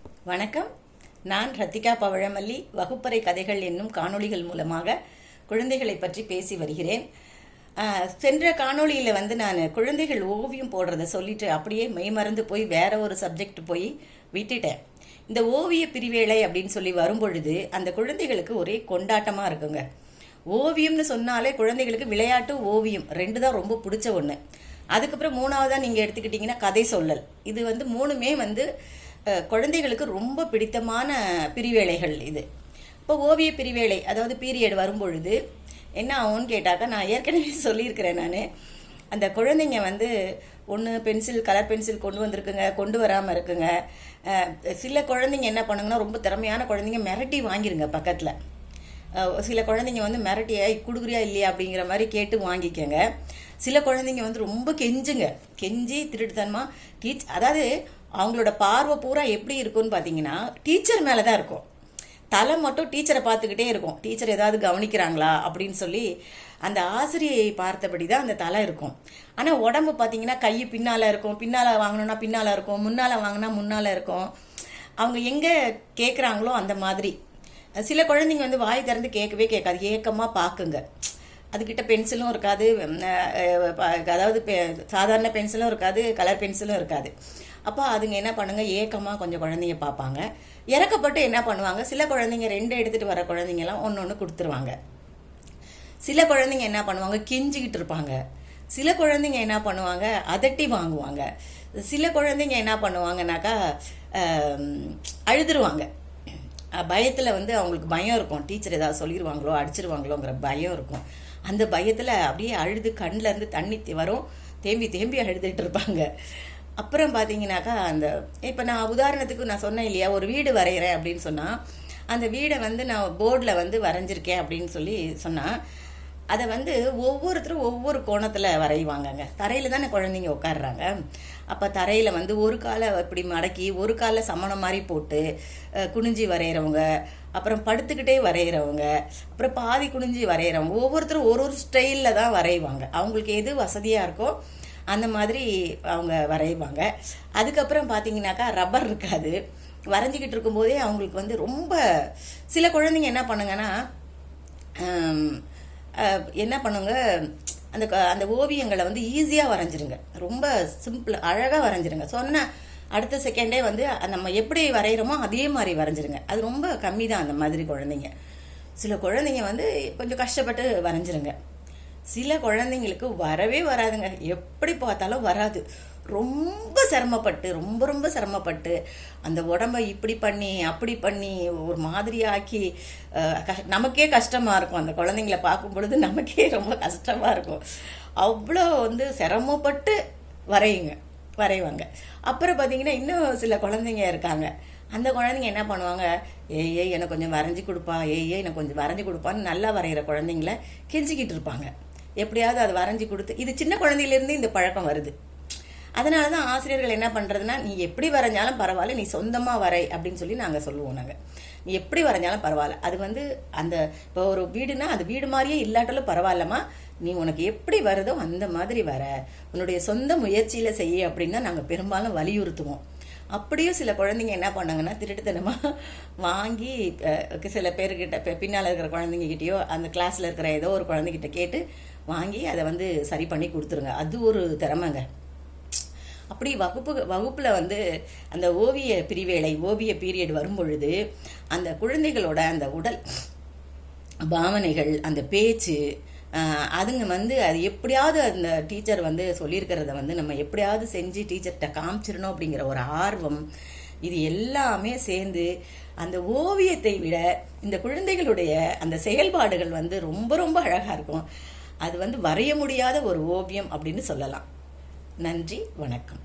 வணக்கம். நான் ரத்திகா பவழமல்லி. வகுப்பறை கதைகள் என்னும் காணொளிகள் மூலமாக குழந்தைகளை பற்றி பேசி வருகிறேன். சென்ற காணொளியில் நான் குழந்தைகள் ஓவியம் போடுறத சொல்லிட்டு அப்படியே மெய்மறந்து போய் வேற ஒரு சப்ஜெக்ட் போய் விட்டுட்டேன். இந்த ஓவிய பிரிவேளை அப்படின்னு சொல்லி வரும்பொழுது அந்த குழந்தைகளுக்கு ஒரே கொண்டாட்டமாக இருக்குங்க. ஓவியம்னு சொன்னாலே குழந்தைகளுக்கு விளையாட்டு ஓவியம் ரெண்டு தான் ரொம்ப பிடிச்ச ஒன்று. அதுக்கப்புறம் மூணாவதாக நீங்கள் எடுத்துக்கிட்டிங்கன்னா கதை சொல்லல். இது மூணுமே குழந்தைகளுக்கு ரொம்ப பிடித்தமான பிரிவேளைகள். இது இப்போ ஓவிய பிரிவேளை அதாவது பீரியட் வரும்பொழுது என்ன ஆகும்னு கேட்டாக்கா, நான் ஏற்கனவே சொல்லியிருக்கிறேன். நான் அந்த குழந்தைங்க ஒன்று கலர் பென்சில் கொண்டு வந்திருக்குங்க, கொண்டு வராமல் இருக்குங்க. சில குழந்தைங்க என்ன பண்ணுங்கன்னா, ரொம்ப திறமையான குழந்தைங்க மிரட்டி வாங்கிருங்க பக்கத்தில். சில குழந்தைங்க மிரட்டியா கொடுக்குறியா இல்லையா அப்படிங்கிற மாதிரி கேட்டு வாங்கிக்கங்க. சில குழந்தைங்க ரொம்ப கெஞ்சி திருட்டுத்தனமாக அதாவது அவங்களோட பார்வை பூரா எப்படி இருக்கும்னு பார்த்தீங்கன்னா, டீச்சர் மேலே தான் இருக்கும். தலை மட்டும் டீச்சரை பார்த்துக்கிட்டே இருக்கும். டீச்சர் ஏதாவது கவனிக்கிறாங்களா அப்படின்னு சொல்லி அந்த ஆசிரியை பார்த்தபடி தான் அந்த தலை இருக்கும். ஆனால் உடம்பு பார்த்தீங்கன்னா கை பின்னால் இருக்கும், பின்னால் வாங்கினோன்னா பின்னால் இருக்கும், முன்னால் வாங்கினா முன்னால் இருக்கும். அவங்க எங்கே கேட்குறாங்களோ அந்த மாதிரி. சில குழந்தைங்க வாய் திறந்து கேட்கவே கேட்காது, ஏக்கமாக பார்க்குங்க. அதுக்கிட்ட பென்சிலும் இருக்காது, அதாவது சாதாரண பென்சிலும் இருக்காது, கலர் பென்சிலும் இருக்காது. அப்போ அதுங்க என்ன பண்ணுங்க, ஏக்கமாக கொஞ்சம் குழந்தைங்க பார்ப்பாங்க. இறக்கப்பட்டு என்ன பண்ணுவாங்க, சில குழந்தைங்க 2 எடுத்துகிட்டு வர குழந்தைங்கலாம் ஒன்று கொடுத்துருவாங்க. சில குழந்தைங்க என்ன பண்ணுவாங்க, கெஞ்சிக்கிட்டு இருப்பாங்க. சில குழந்தைங்க என்ன பண்ணுவாங்க, அதட்டி வாங்குவாங்க. சில குழந்தைங்க என்ன பண்ணுவாங்கனாக்கா அழுதுருவாங்க. பயத்தில் அவங்களுக்கு பயம் இருக்கும், டீச்சர் ஏதாவது சொல்லிடுவாங்களோ அடிச்சிருவாங்களோங்கிற பயம் இருக்கும். அந்த பயத்தில் அப்படியே அழுது கண்ணில் இருந்து தண்ணி வரும், தேம்பி அழுதுட்டு இருப்பாங்க. அப்புறம் பார்த்தீங்கன்னாக்கா இப்போ நான் உதாரணத்துக்கு நான் சொன்னேன் இல்லையா, ஒரு வீடு வரைகிறேன் அப்படின்னு சொன்னால், அந்த வீடை நான் போர்டில் வரைஞ்சிருக்கேன் அப்படின்னு சொல்லி சொன்னால், அதை ஒவ்வொருத்தரும் ஒவ்வொரு கோணத்தில் வரைவாங்கங்க. தரையில் தானே குழந்தைங்க உட்காடுறாங்க. அப்போ தரையில் ஒரு காலை இப்படி மடக்கி ஒரு காலை சமணம் மாதிரி போட்டு குனிஞ்சி வரைகிறவங்க, அப்புறம் படுத்துக்கிட்டே வரைகிறவங்க, அப்புறம் பாதி குனிஞ்சி வரைகிறவங்க, ஒவ்வொருத்தரும் ஒரு ஸ்டைலில் தான் வரைவாங்க. அவங்களுக்கு எது வசதியாக இருக்கோ அந்த மாதிரி அவங்க வரைவாங்க. அதுக்கப்புறம் பார்த்தீங்கன்னாக்கா ரப்பர் இருக்காது. வரைஞ்சிக்கிட்டு இருக்கும்போதே அவங்களுக்கு ரொம்ப சில குழந்தைங்க என்ன பண்ணுங்கன்னா, என்ன பண்ணுங்க, அந்த ஓவியங்களை ஈஸியாக வரைஞ்சிருங்க. ரொம்ப சிம்பிள் அழகாக வரைஞ்சிருங்க. சொன்ன அடுத்த செகண்டே நம்ம எப்படி வரைகிறோமோ அதே மாதிரி வரைஞ்சிருங்க. அது ரொம்ப கம்மி தான் அந்த மாதிரி குழந்தைங்க. சில குழந்தைங்க கொஞ்சம் கஷ்டப்பட்டு வரைஞ்சிருங்க. சில குழந்தைங்களுக்கு வரவே வராதுங்க, எப்படி பார்த்தாலும் வராது. ரொம்ப சிரமப்பட்டு அந்த உடம்பை இப்படி பண்ணி அப்படி பண்ணி ஒரு மாதிரி ஆக்கி நமக்கே கஷ்டமாக இருக்கும். அந்த குழந்தைங்கள பார்க்கும் பொழுது நமக்கே ரொம்ப கஷ்டமாக இருக்கும். அவ்வளோ சிரமப்பட்டு வரைவாங்க. அப்புறம் பார்த்தீங்கன்னா இன்னும் சில குழந்தைங்க இருக்காங்க. அந்த குழந்தைங்க என்ன பண்ணுவாங்க, ஏய் எனக்கு கொஞ்சம் வரைஞ்சி கொடுப்பா, எனக்கு கொஞ்சம் வரைஞ்சி கொடுப்பான்னு நல்லா வரைகிற குழந்தைங்கள கெஞ்சிக்கிட்டு இருப்பாங்க. எப்படியாவது அது வரைஞ்சி கொடுத்து, இது சின்ன குழந்தையிலேருந்து இந்த பழக்கம் வருது. அதனால தான் ஆசிரியர்கள் என்ன பண்ணுறதுன்னா, நீ எப்படி வரைஞ்சாலும் பரவாயில்ல, நீ சொந்தமாக வரை அப்படின்னு சொல்லி நாங்கள் சொல்லுவோம். நீ எப்படி வரைஞ்சாலும் பரவாயில்ல, அது அந்த இப்போ ஒரு வீடுனா அது வீடு மாதிரியே இல்லாட்டாலும் பரவாயில்லம்மா, நீ உனக்கு எப்படி வருதோ அந்த மாதிரி வர, உன்னுடைய சொந்த முயற்சியில் செய்ய அப்படின்னு தான் நாங்கள் பெரும்பாலும் வலியுறுத்துவோம். அப்படியும் சில குழந்தைங்க என்ன பண்ணாங்கன்னா, திருட்டுத்தனமாக வாங்கி சில பேர்கிட்ட பின்னால் இருக்கிற குழந்தைங்ககிட்டயோ அந்த கிளாஸில் இருக்கிற ஏதோ ஒரு குழந்தைகிட்ட கேட்டு வாங்கி அதை சரி பண்ணி கொடுத்துருங்க. அது ஒரு திறமைங்க. அப்படி வகுப்பில் அந்த ஓவிய பிரிவேளை ஓவிய பீரியட் வரும்பொழுது அந்த குழந்தைகளோட அந்த உடல் பாவனைகள், அந்த பேச்சு, அதுங்க அது எப்படியாவது அந்த டீச்சர் சொல்லியிருக்கிறத நம்ம எப்படியாவது செஞ்சு டீச்சர்கிட்ட காமிச்சிடணும் அப்படிங்கிற ஒரு ஆர்வம், இது எல்லாமே சேர்ந்து அந்த ஓவியத்தை விட இந்த குழந்தைகளுடைய அந்த செயல்பாடுகள் ரொம்ப ரொம்ப அழகாக இருக்கும். அது வரைய முடியாத ஒரு ஓவியம் அப்படின்னு சொல்லலாம். நன்றி, வணக்கம்.